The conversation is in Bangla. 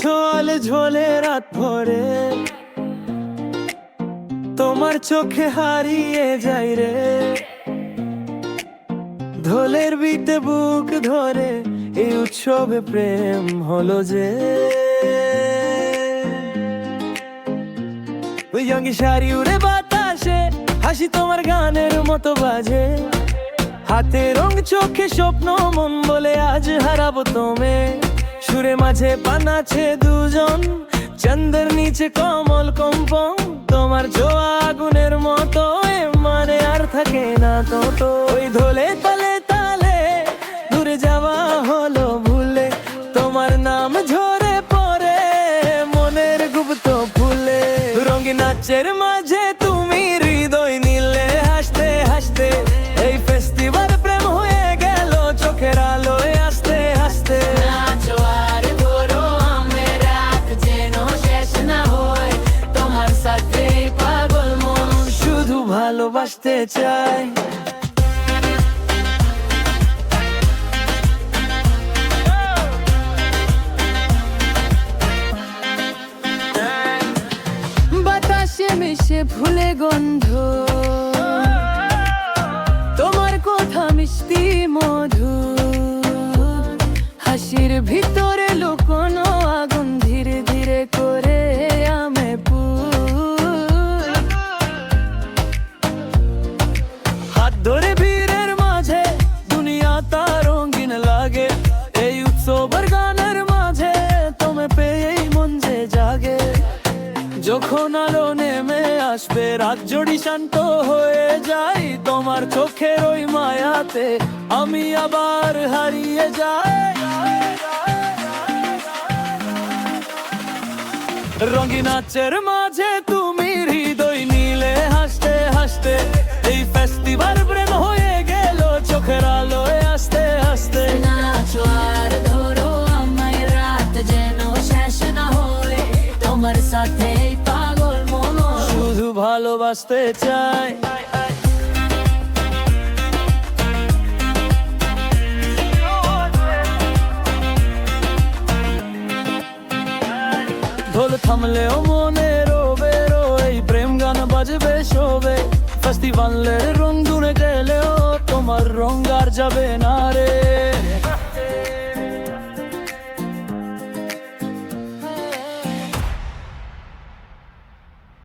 ছোল ঝোলে রাত ভরে তোমার চোখে হারিয়ে যাই রে। ঢোলের বিটে বুক ধরে এই উৎসবে প্রেম হলো যে। ওই জঙ্গি শাড়ি উড়ে বাতাসে হাসি তোমার গানের মতো বাজে। হাতে রং চোখে স্বপ্ন মন বলে আজ হারাবো তোমে। সুরে মাঝে পানাছে দুজন চন্দ্রের নিচে কমল কম্পন। তোমার জোয়া আগুনের মতো এ মানে আর থাকে না তো। ওই ধোলে তালে তালে দূরে যাওয়া হলো ভুলে। তোমার নাম ঝরে পড়ে মনের গুপ্ত ফুলে। রঙিন নাচের মাঝে তুমি হৃদয় নিলে হাসতে হাসতে। এই ফেস্টিভাল প্রেম হয়ে গেল চোখের আলোয় আস্তে আস্তে। পাগল মন শুধু ভালোবাসতে চাই। বাতাসে মিশে ফুলে গন্ধ তোমার কথা মিষ্টি মধু। হাসির ভিতরে লুকোনো আগুন ধীরে ধীরে করে আমে পুর। হাত ধরে ভিড়ের মাঝে দুনিয়া তার রঙিন লাগে। এই উৎসবের গানের মাঝে তোমায় পেয়েই মন যে জাগে। যখন আলো নেমে আসবে রাত জড়ি শান্ত হয়ে যাই। তোমার চোখের ওই মায়াতে আমি আবার হারিয়ে যাই। রঙিন নাচের মাঝে তুমি হৃদয় নিলে হাসতে হাসতে। এই ফেস্টিভাল প্রেম হয়ে গেল চোখের আলোয় আস্তে আস্তে। নাচো আর ধরো আমায় রাত যেন শেষ না হয়। তোমার সাথে পাগল মন শুধু ভালোবাসতে চাই। ঢোল থামলেও মনে রোবে এই প্রেম গান বাজবে শোবে। ফেস্টিভালের রং ধুনে গেলেও তোমার রং আর যাবে না।